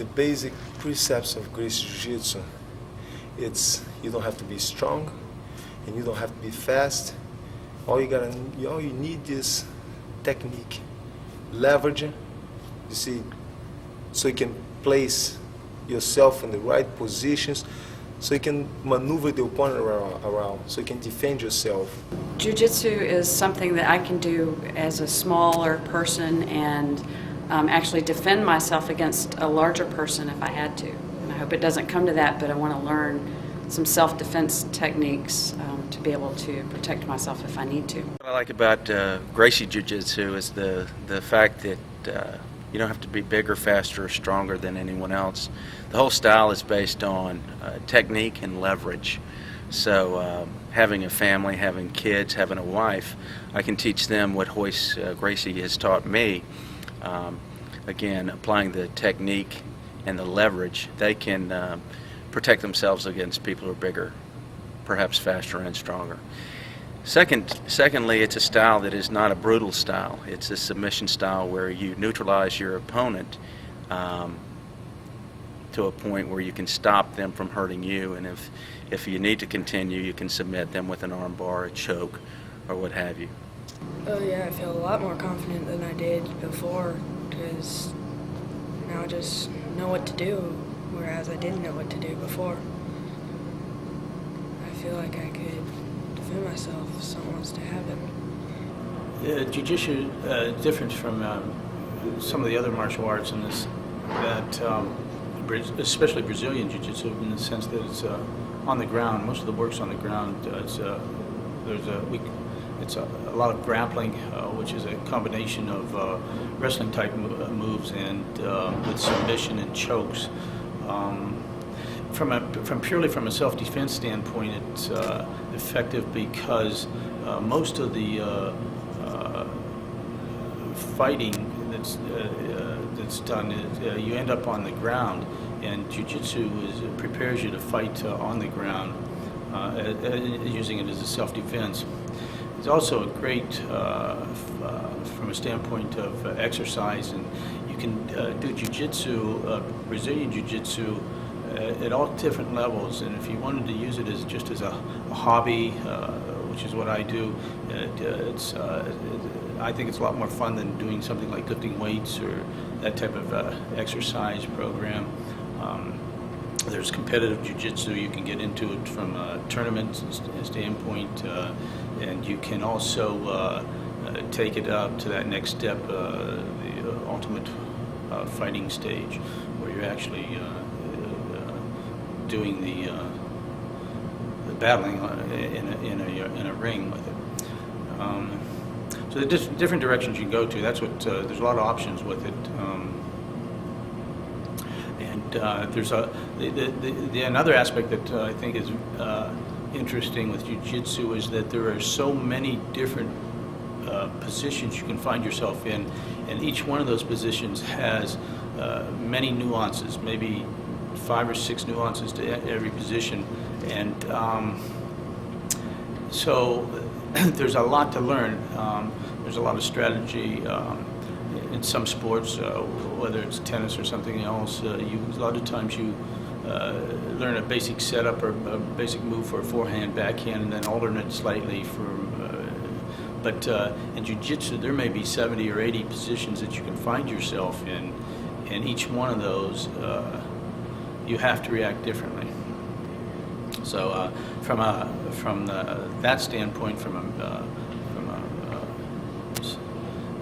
The basic precepts of Gracie Jiu-Jitsu, it's you don't have to be strong and you don't have to be fast. All you need is technique, leverage, you see, so you can place yourself in the right positions, so you can maneuver the opponent around, so you can defend yourself. Jiu-Jitsu is something that I can do as a smaller person and actually defend myself against a larger person if I had to. And I hope it doesn't come to that, but I want to learn some self-defense techniques to be able to protect myself if I need to. What I like about Gracie Jiu-Jitsu is the fact that you don't have to be bigger, faster, or stronger than anyone else. The whole style is based on technique and leverage. So having a family, having kids, having a wife, I can teach them what Gracie has taught me. Again, applying the technique and the leverage, they can protect themselves against people who are bigger, perhaps faster and stronger. Secondly, it's a style that is not a brutal style. It's a submission style where you neutralize your opponent to a point where you can stop them from hurting you, and if you need to continue, you can submit them with an arm bar, a choke, or what have you. Oh yeah, I feel a lot more confident than I did before, because now I just know what to do, whereas I didn't know what to do before. I feel like I could defend myself if someone wants to have it. Jiu-Jitsu is different from some of the other martial arts in this, that especially Brazilian Jiu-Jitsu, in the sense that it's on the ground. Most of the work's on the ground. It's a lot of grappling, which is a combination of wrestling type moves and with submission and chokes. Purely from a self-defense standpoint, it's effective because most of the fighting that's done is you end up on the ground, and Jiu-Jitsu prepares you to fight on the ground, using it as a self-defense. It's also a great from a standpoint of exercise, and you can do Jiu-Jitsu, Brazilian Jiu-Jitsu, at all different levels. And if you wanted to use it as just as a hobby, which is what I do, I think it's a lot more fun than doing something like lifting weights or that type of exercise program. There's competitive jiu-jitsu. You can get into it from a tournament standpoint, and you can also take it up to that next step, the ultimate fighting stage, where you're actually doing the battling in a ring with it. So there's different directions you can go to. That's what there's a lot of options with it. There's another aspect that I think is interesting with Jiu-Jitsu is that there are so many different positions you can find yourself in, and each one of those positions has many nuances, maybe 5 or 6 nuances to every position, and so there's a lot to learn. There's a lot of strategy. In some sports, whether it's tennis or something else, a lot of times you learn a basic setup or a basic move for a forehand, backhand, and then alternate slightly but in Jiu-Jitsu, there may be 70 or 80 positions that you can find yourself in, and each one of those you have to react differently. So from that standpoint,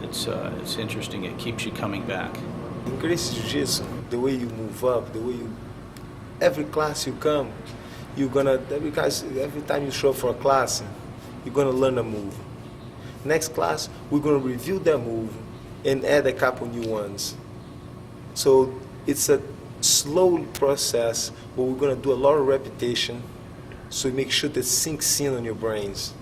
it's interesting. It keeps you coming back. In Gracie Jiu-Jitsu, the way you move up, every class you come, every time you show up for a class, you're gonna learn a move. Next class, we're gonna review that move and add a couple new ones. So it's a slow process, but we're gonna do a lot of repetition, so make sure that sinks in on your brains.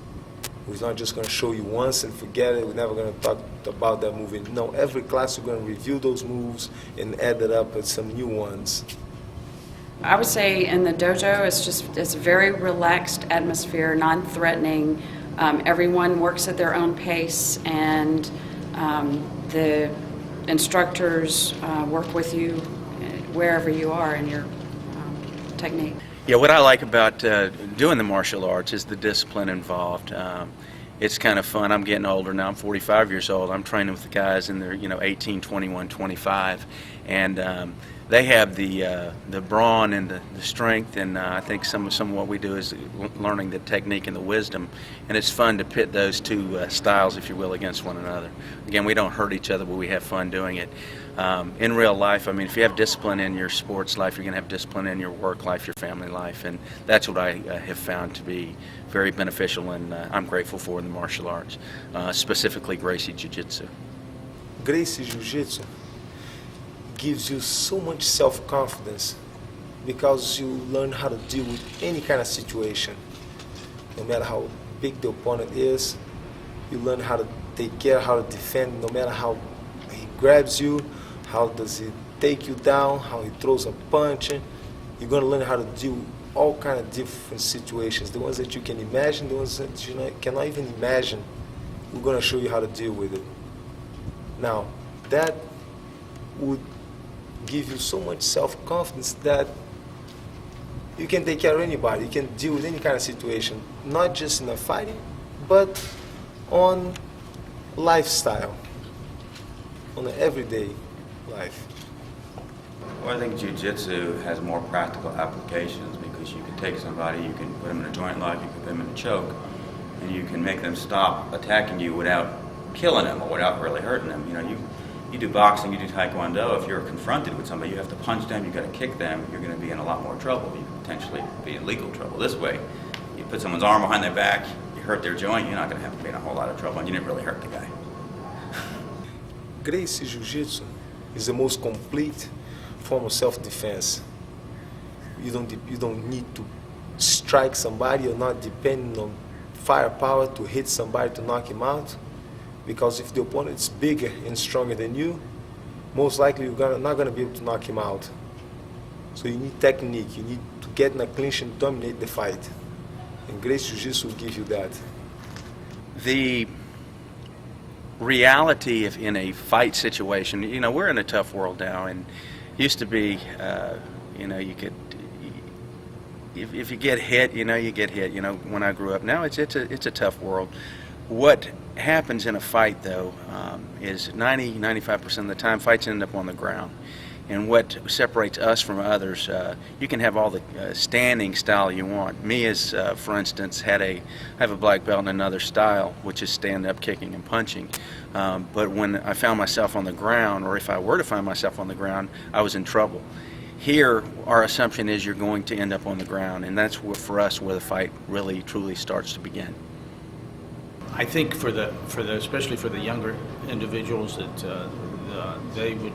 We're not just going to show you once and forget it. We're never going to talk about that movie. No, every class we're going to review those moves and add it up with some new ones. I would say in the dojo, it's a very relaxed atmosphere, non-threatening. Everyone works at their own pace, and the instructors work with you wherever you are in your technique. Yeah, what I like about doing the martial arts is the discipline involved. It's kind of fun. I'm getting older now. I'm 45 years old. I'm training with the guys in their 18, 21, 25, and they have the brawn and the strength, and I think some of what we do is learning the technique and the wisdom, and it's fun to pit those two styles, if you will, against one another. Again, we don't hurt each other, but we have fun doing it. In real life, I mean, if you have discipline in your sports life, you're going to have discipline in your work life, your family life, and that's what I have found to be very beneficial, and I'm grateful for in the martial arts, specifically Gracie Jiu-Jitsu. Gracie Jiu-Jitsu gives you so much self-confidence because you learn how to deal with any kind of situation. No matter how big the opponent is, you learn how to take care, how to defend, no matter how he grabs you, how does he take you down, how he throws a punch. You're going to learn how to deal with all kind of different situations, the ones that you can imagine, the ones that you cannot even imagine. We're going to show you how to deal with it. Now, that would give you so much self-confidence that you can take care of anybody. You can deal with any kind of situation, not just in a fighting, but on lifestyle, on an everyday life. Well, I think jiu-jitsu has more practical applications because you can take somebody, you can put them in a joint lock, you can put them in a choke, and you can make them stop attacking you without killing them or without really hurting them. You do boxing, you do taekwondo, if you're confronted with somebody, you have to punch them, you've got to kick them, you're going to be in a lot more trouble. You could potentially be in legal trouble. This way, you put someone's arm behind their back, you hurt their joint, you're not going to have to be in a whole lot of trouble, and you didn't really hurt the guy. Gracie Jiu-Jitsu is the most complete form of self-defense. You don't need to strike somebody. You're not depending on firepower to hit somebody to knock him out. Because if the opponent is bigger and stronger than you, most likely you're not going to be able to knock him out. So you need technique. You need to get in a clinch and dominate the fight. And Gracie Jiu-Jitsu will give you that. The reality of in a fight situation, we're in a tough world now, and used to be, you could, if you get hit, you get hit. When I grew up, now it's a tough world. What happens in a fight, though, is 95% of the time fights end up on the ground. And what separates us from others, you can have all the standing style you want. Me, as for instance, I have a black belt in another style, which is stand-up kicking and punching. But when I found myself on the ground, or if I were to find myself on the ground, I was in trouble. Here, our assumption is you're going to end up on the ground, and that's for us where the fight really, truly starts to begin. I think especially for the younger individuals that they would.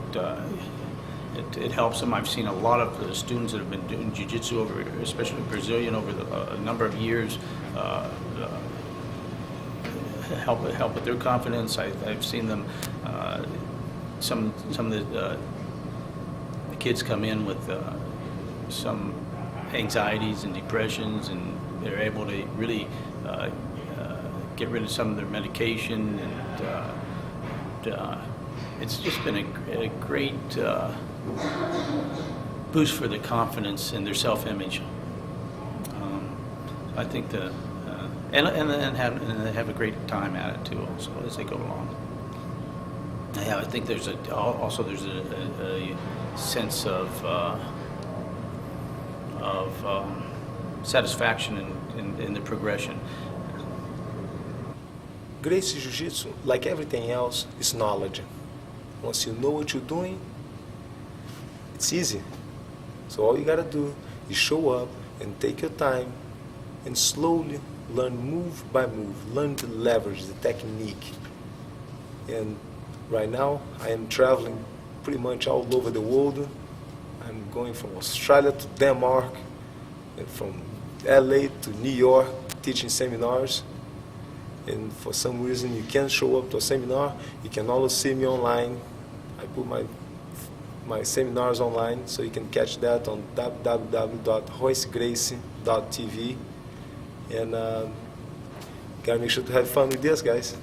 It helps them. I've seen a lot of the students that have been doing jiu-jitsu especially Brazilian, over a number of years, help with their confidence. I've seen them. Some of the kids come in with some anxieties and depressions, and they're able to really get rid of some of their medication, and it's just been a great boost for their confidence and their self-image. I think and they have a great time at it too, also as they go along. Yeah, I think there's a sense of satisfaction in the progression. Gracie Jiu-Jitsu, like everything else, is knowledge. Once you know what you're doing, it's easy. So all you gotta do is show up and take your time and slowly learn move by move, learn to leverage the technique. And right now, I am traveling pretty much all over the world. I'm going from Australia to Denmark, and from LA to New York, teaching seminars. And for some reason you can't show up to a seminar, you can always see me online. I put my seminars online, so you can catch that on www.roycegracie.tv. And gotta make sure to have fun with this, guys.